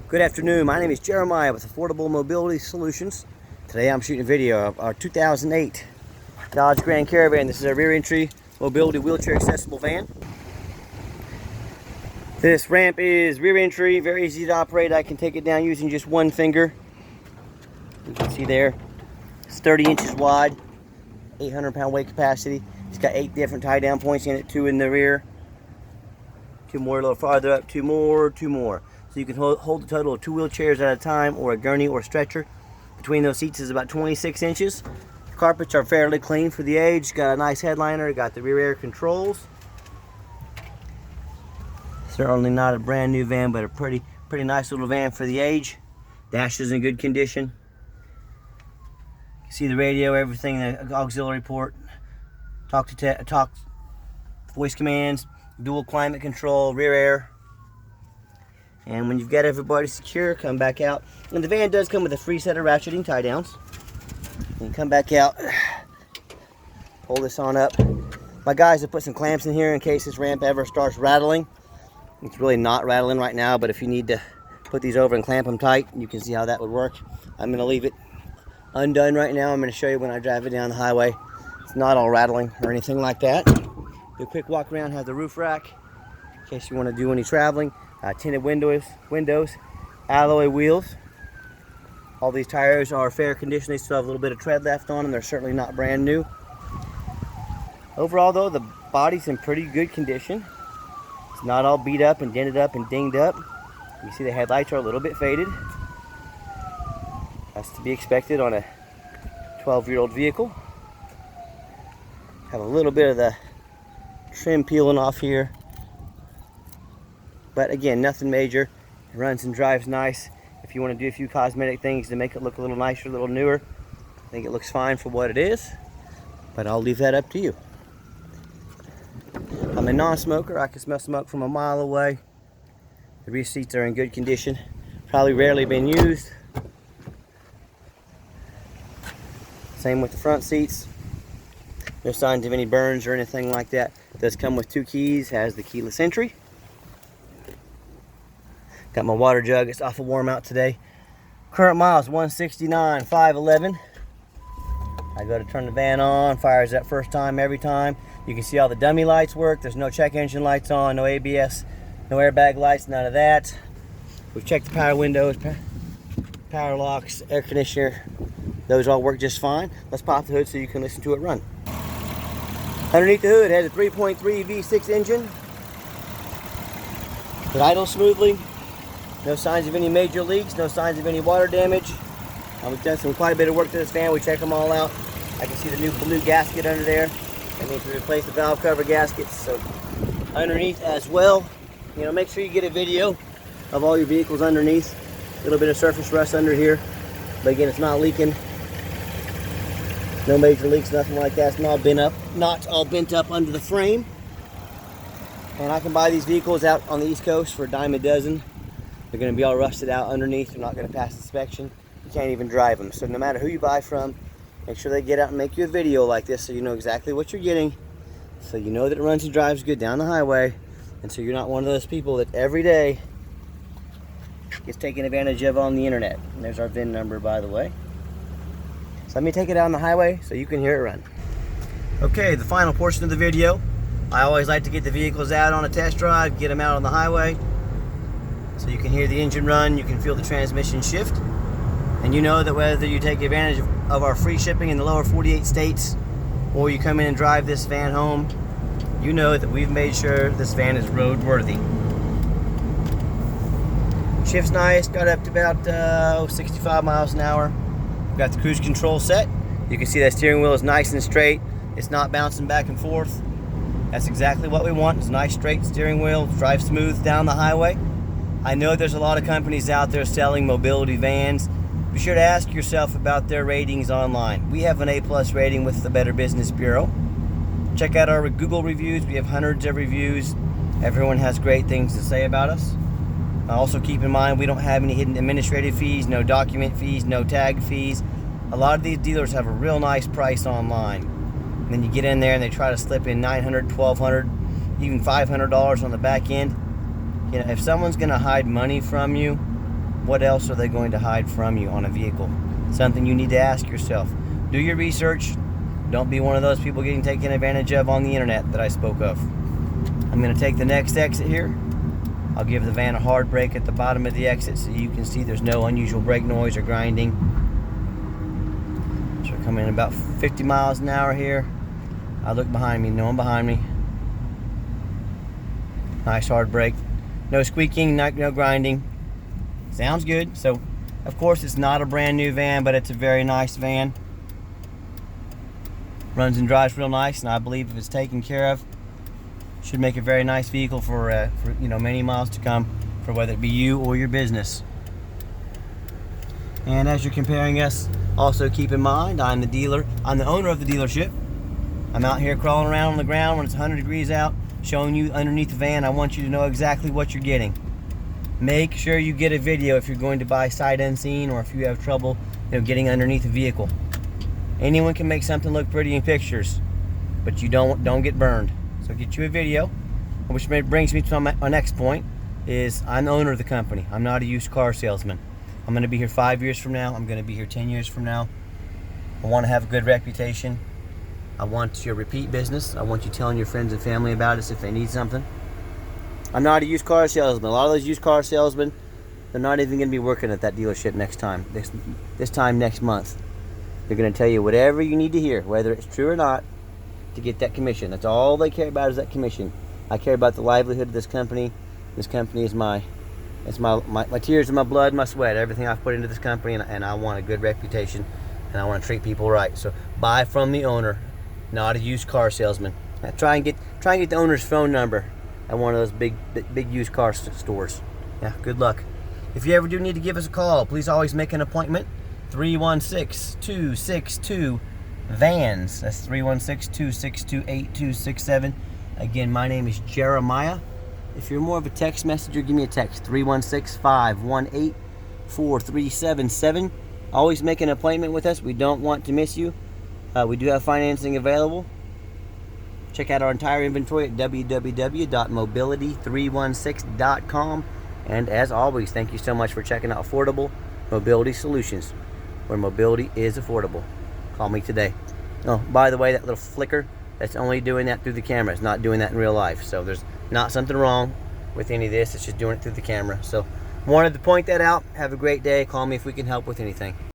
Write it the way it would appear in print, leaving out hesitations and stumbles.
Good afternoon, my name is Jeremiah with Affordable Mobility Solutions. Today I'm shooting a video of our 2008 Dodge Grand Caravan. This is our rear entry mobility wheelchair accessible van. This ramp is rear entry, very easy to operate. I can take it down using just one finger. You can see there, it's 30 inches wide, 800-pound weight capacity. It's got 8 different tie down points in it, 2 in the rear, 2 more a little farther up, 2 more, 2 more. So you can hold a total of 2 wheelchairs at a time, or a gurney or stretcher. Between those seats is about 26 inches. The carpets are fairly clean for the age. Got a nice headliner, got the rear air controls. Certainly not a brand new van, but a pretty nice little van for the age. Dash is in good condition. You can see the radio, everything, the auxiliary port, talk voice commands, dual climate control, rear air. And when you've got everybody secure, come back out. And the van does come with a free set of ratcheting tie downs. And come back out, pull this on up. My guys have put some clamps in here in case this ramp ever starts rattling. It's really not rattling right now, but if you need to put these over and clamp them tight, you can see how that would work. I'm going to leave it undone right now. I'm going to show you when I drive it down the highway. It's not all rattling or anything like that. Do a quick walk around, have the roof rack in case you want to do any traveling. Tinted windows, alloy wheels. All these tires are fair condition. They still have a little bit of tread left on them. They're certainly not brand new. Overall though, the body's in pretty good condition. It's not all beat up and dented up and dinged up. You see the headlights are a little bit faded. That's to be expected on a 12-year-old vehicle. Have a little bit of the trim peeling off here. But again, nothing major. It runs and drives nice. If you want to do a few cosmetic things to make it look a little nicer, a little newer, I think it looks fine for what it is. But I'll leave that up to you. I'm a non-smoker. I can smell smoke from a mile away. The rear seats are in good condition. Probably rarely been used. Same with the front seats. No signs of any burns or anything like that. It does come with 2 keys. Has the keyless entry. Got my water jug. It's awful warm out today. Current miles 169,511. I go to turn the van on. Fires up first time every time. You can see all the dummy lights work. There's no check engine lights on, no ABS, no airbag lights, none of that. We've checked the power windows, power locks, air conditioner. Those all work just fine. Let's pop the hood so you can listen to it run. Underneath the hood, it has a 3.3 V6 engine. It idles smoothly. No signs of any major leaks, no signs of any water damage. We've done quite a bit of work to this van. We checked them all out. I can see the new blue gasket under there. That means we replaced the valve cover gaskets. So underneath as well, make sure you get a video of all your vehicles underneath. A little bit of surface rust under here, but again, it's not leaking. No major leaks, nothing like that. It's not all bent up under the frame. And I can buy these vehicles out on the East Coast for a dime a dozen. They're going to be all rusted out underneath. They're not going to pass inspection. You can't even drive them. So no matter who you buy from, make sure they get out and make you a video like this so you know exactly what you're getting. So you know that it runs and drives good down the highway. And so you're not one of those people that every day gets taken advantage of on the internet. And there's our VIN number, by the way. So let me take it out on the highway so you can hear it run. Okay, the final portion of the video. I always like to get the vehicles out on a test drive, get them out on the highway. So you can hear the engine run, you can feel the transmission shift. And you know that whether you take advantage of our free shipping in the lower 48 states, or you come in and drive this van home, you know that we've made sure this van is roadworthy. Shift's nice, got up to about 65 miles an hour. We've got the cruise control set. You can see that steering wheel is nice and straight. It's not bouncing back and forth. That's exactly what we want. It's a nice straight steering wheel, drive smooth down the highway. I know there's a lot of companies out there selling mobility vans. Be sure to ask yourself about their ratings online. We have an A+ rating with the Better Business Bureau. Check out our Google reviews. We have hundreds of reviews. Everyone has great things to say about us. Also keep in mind we don't have any hidden administrative fees, no document fees, no tag fees. A lot of these dealers have a real nice price online. And then you get in there and they try to slip in $900, $1,200, even $500 on the back end. If someone's going to hide money from you, What else are they going to hide from you on a vehicle? Something you need to ask yourself. Do your research. Don't be one of those people getting taken advantage of on the internet that I spoke of. I'm going to take the next exit here. I'll give the van a hard brake at the bottom of the exit so you can see there's no unusual brake noise or grinding. So we're coming in about 50 miles an hour here. I look behind me, no one behind me. Nice hard brake. No squeaking, no grinding. Sounds good. So, of course, it's not a brand new van, but it's a very nice van. Runs and drives real nice, and I believe if it's taken care of, should make a very nice vehicle for many miles to come, for whether it be you or your business. And as you're comparing us, also keep in mind I'm the dealer. I'm the owner of the dealership. I'm out here crawling around on the ground when it's 100 degrees out, showing you underneath the van. I want you to know exactly what you're getting. Make sure you get a video if you're going to buy sight unseen, or if you have trouble getting underneath a vehicle. Anyone can make something look pretty in pictures, but you don't get burned. So get you a video, which brings me to my next point, is I'm the owner of the company. I'm not a used car salesman. I'm going to be here 5 years from now. I'm going to be here 10 years from now. I want to have a good reputation. I want your repeat business. I want you telling your friends and family about us if they need something. I'm not a used car salesman. A lot of those used car salesmen, they're not even going to be working at that dealership next time. This time next month. They're going to tell you whatever you need to hear, whether it's true or not, to get that commission. That's all they care about, is that commission. I care about the livelihood of this company. This company is my tears and my blood, my sweat, everything I've put into this company, and I want a good reputation, and I want to treat people right. So buy from the owner, not a used car salesman. Now try and get the owner's phone number at one of those big used car stores. Yeah, good luck. If you ever do need to give us a call, please always make an appointment. 316-262-VANS. That's 316-262-8267. Again, my name is Jeremiah. If you're more of a text messenger, give me a text. 316-518-4377. Always make an appointment with us. We don't want to miss you. We do have financing available. Check out our entire inventory at www.mobility316.com. And as always, thank you so much for checking out Affordable Mobility Solutions, where mobility is affordable. Call me today. Oh, by the way, that little flicker, that's only doing that through the camera. It's not doing that in real life. So there's not something wrong with any of this. It's just doing it through the camera. So wanted to point that out. Have a great day. Call me if we can help with anything.